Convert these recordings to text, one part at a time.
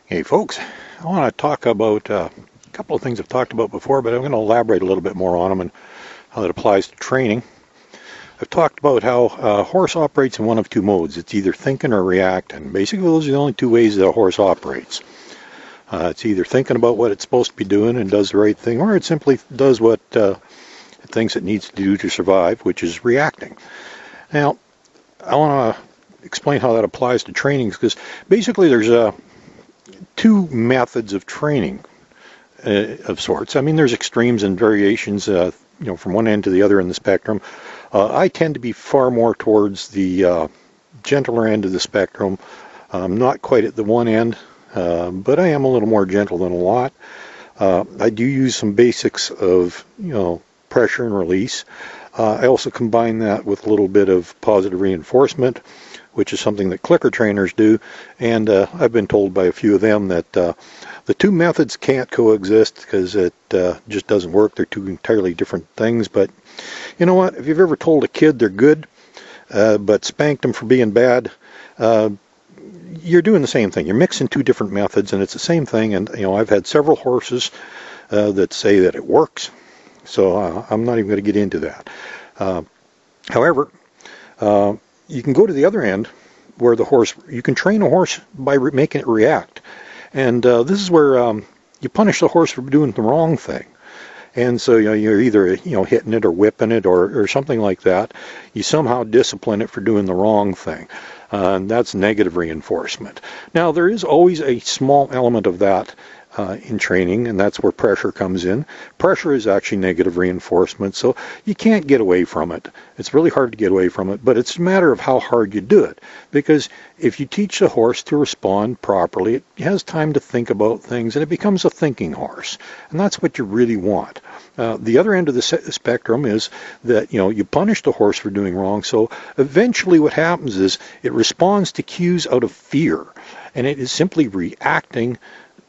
Hey folks, I want to talk about a couple of things I've talked about before, but I'm going to elaborate a little bit more on them and how that applies to training. I've talked about how a horse operates in one of two modes. It's either thinking or reacting. Basically, those are the only two ways that a horse operates. It's either thinking about what it's supposed to be doing and does the right thing, or it simply does what it thinks it needs to do to survive, which is reacting. Now, I want to explain how that applies to training, because basically there's two methods of training of sorts. I mean, there's extremes and variations, from one end to the other in the spectrum. I tend to be far more towards the gentler end of the spectrum. Not quite at the one end, but I am a little more gentle than a lot. I do use some basics of, pressure and release. I also combine that with a little bit of positive reinforcement, which is something that clicker trainers do, and I've been told by a few of them that the two methods can't coexist because it just doesn't work. They're two entirely different things. But you know what? If you've ever told a kid they're good, but spanked them for being bad, you're doing the same thing. You're mixing two different methods, and it's the same thing. And I've had several horses that say that it works, so I'm not even going to get into that. However, you can go to the other end where you can train a horse by making it react. And this is where you punish the horse for doing the wrong thing. And so you're either hitting it or whipping it or something like that. You somehow discipline it for doing the wrong thing. And that's negative reinforcement. Now, there is always a small element of that in training, and that's where pressure comes in. Pressure is actually negative reinforcement, so you can't get away from it. It's really hard to get away from it, but it's a matter of how hard you do it. Because if you teach a horse to respond properly, it has time to think about things, and it becomes a thinking horse. And that's what you really want. The other end of the spectrum is that, you punish the horse for doing wrong, so eventually what happens is it responds to cues out of fear, and it is simply reacting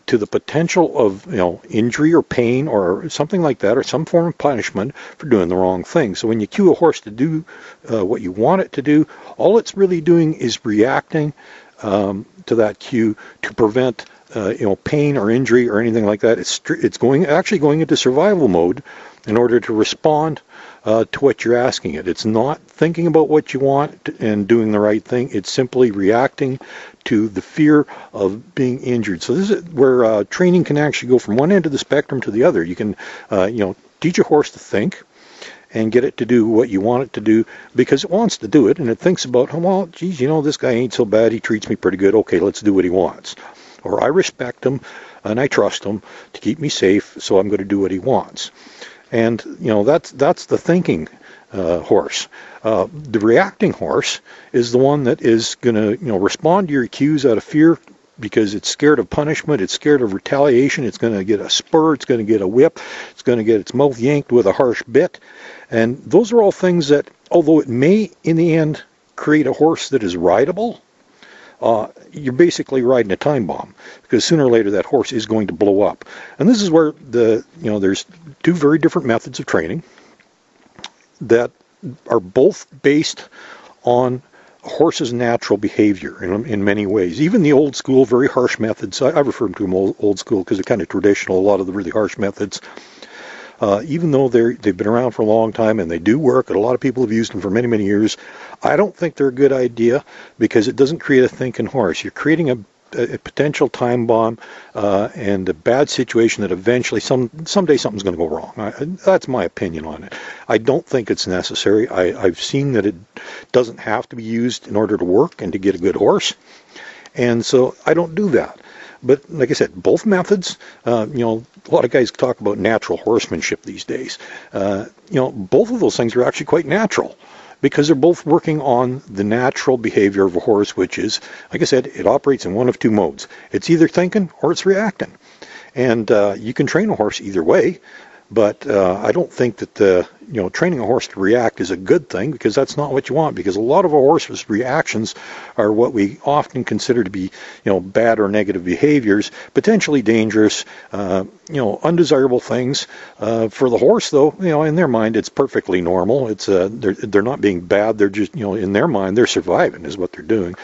to the potential of injury or pain or something like that, or some form of punishment for doing the wrong thing. So when you cue a horse to do what you want it to do, all it's really doing is reacting to that cue to prevent pain or injury or anything like that. It's actually going into survival mode in order to respond to what you're asking it. It's not thinking about what you want and doing the right thing. It's simply reacting to the fear of being injured. So this is where training can actually go from one end of the spectrum to the other. You can, teach a horse to think and get it to do what you want it to do because it wants to do it, and it thinks about, well, geez, this guy ain't so bad. He treats me pretty good. Okay, let's do what he wants. Or I respect him and I trust him to keep me safe, so I'm going to do what he wants. And that's the thinking horse. The reacting horse is the one that is going to respond to your cues out of fear because it's scared of punishment, it's scared of retaliation, it's going to get a spur, it's going to get a whip, it's going to get its mouth yanked with a harsh bit. And those are all things that, although it may in the end create a horse that is rideable, you're basically riding a time bomb because sooner or later that horse is going to blow up. And this is where there's two very different methods of training that are both based on a horse's natural behavior in many ways. Even the old school, very harsh methods, I refer to them old school because they're kind of traditional, a lot of the really harsh methods, even though they've been around for a long time and they do work, and a lot of people have used them for many, many years, I don't think they're a good idea because it doesn't create a thinking horse. You're creating a potential time bomb and a bad situation that eventually someday something's going to go wrong. That's my opinion on it. I don't think it's necessary. I've seen that it doesn't have to be used in order to work and to get a good horse, and so I don't do that. But like I said, both methods, a lot of guys talk about natural horsemanship these days. Both of those things are actually quite natural because they're both working on the natural behavior of a horse, which is, like I said, it operates in one of two modes. It's either thinking or it's reacting. And you can train a horse either way, but I don't think that training a horse to react is a good thing because that's not what you want, because a lot of a horse's reactions are what we often consider to be bad or negative behaviors, potentially dangerous, undesirable things. For the horse, though, in their mind it's perfectly normal. It's they're not being bad, they're just in their mind they're surviving is what they're doing.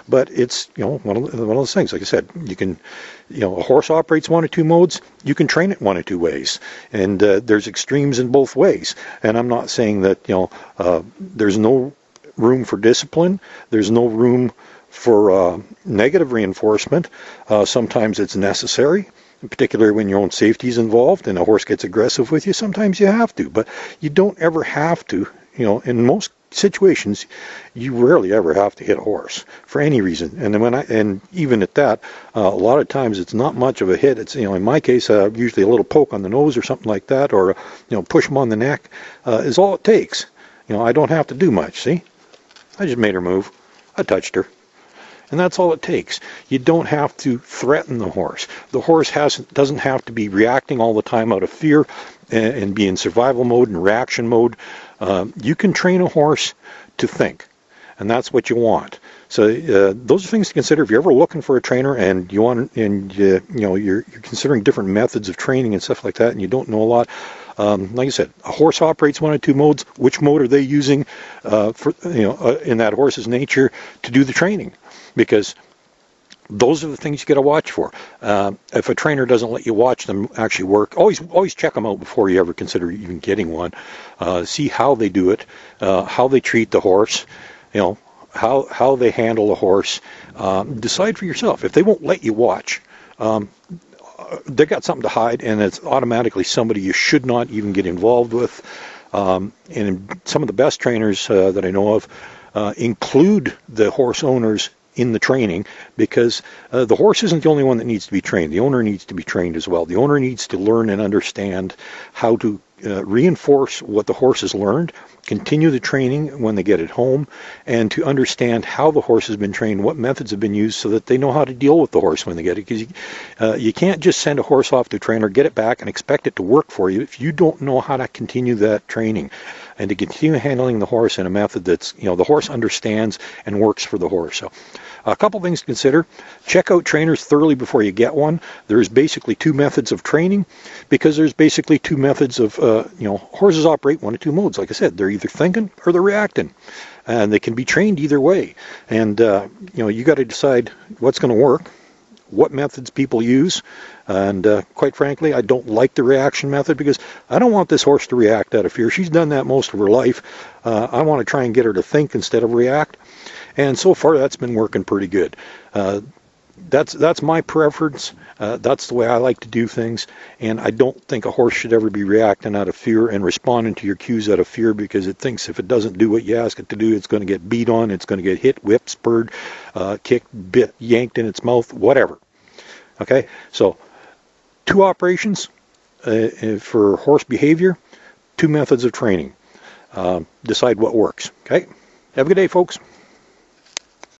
but it's, one of those things. Like I said, you can, a horse operates one of two modes. You can train it one of two ways, and there's extremes in both ways. And I'm not saying that there's no room for discipline. There's no room for negative reinforcement. Sometimes it's necessary, particularly when your own safety is involved and a horse gets aggressive with you. Sometimes you have to, but you don't ever have to. In most situations, you rarely ever have to hit a horse for any reason. And even at that, a lot of times it's not much of a hit. It's, in my case, usually a little poke on the nose or something like that, or push them on the neck is all it takes. I don't have to do much. See, I just made her move. I touched her. And that's all it takes. You don't have to threaten the horse. The horse doesn't have to be reacting all the time out of fear and be in survival mode and reaction mode. You can train a horse to think, and that's what you want. So those are things to consider if you're ever looking for a trainer and you're considering different methods of training and stuff like that, and you don't know a lot. Like I said, a horse operates one of two modes. Which mode are they using in that horse's nature to do the training? Because those are the things you got to watch for. If a trainer doesn't let you watch them actually work, always check them out before you ever consider even getting one. See how they do it, how they treat the horse, how they handle the horse. Decide for yourself. If they won't let you watch, they got something to hide, and it's automatically somebody you should not even get involved with. And some of the best trainers that I know of include the horse owners in the training, because the horse isn't the only one that needs to be trained. The owner needs to be trained as well. The owner needs to learn and understand how to reinforce what the horse has learned, continue the training when they get it home, and to understand how the horse has been trained, what methods have been used, so that they know how to deal with the horse when they get it. Because you can't just send a horse off to a trainer, get it back, and expect it to work for you if you don't know how to continue that training and to continue handling the horse in a method that's, the horse understands and works for the horse. So a couple things to consider. Check out trainers thoroughly before you get one. There's basically two methods of training, because there's basically two methods of, horses operate one of two modes. Like I said, they're either thinking or they're reacting, and they can be trained either way. And, you got to decide what's going to work, what methods people use. And quite frankly, I don't like the reaction method, because I don't want this horse to react out of fear. She's done that most of her life. I want to try and get her to think instead of react. And so far, that's been working pretty good. That's my preference. That's the way I like to do things. And I don't think a horse should ever be reacting out of fear and responding to your cues out of fear, because it thinks if it doesn't do what you ask it to do, it's going to get beat on, it's going to get hit, whipped, spurred, kicked, bit, yanked in its mouth, whatever. Okay, so two operations for horse behavior, two methods of training. Decide what works. Okay, have a good day, folks.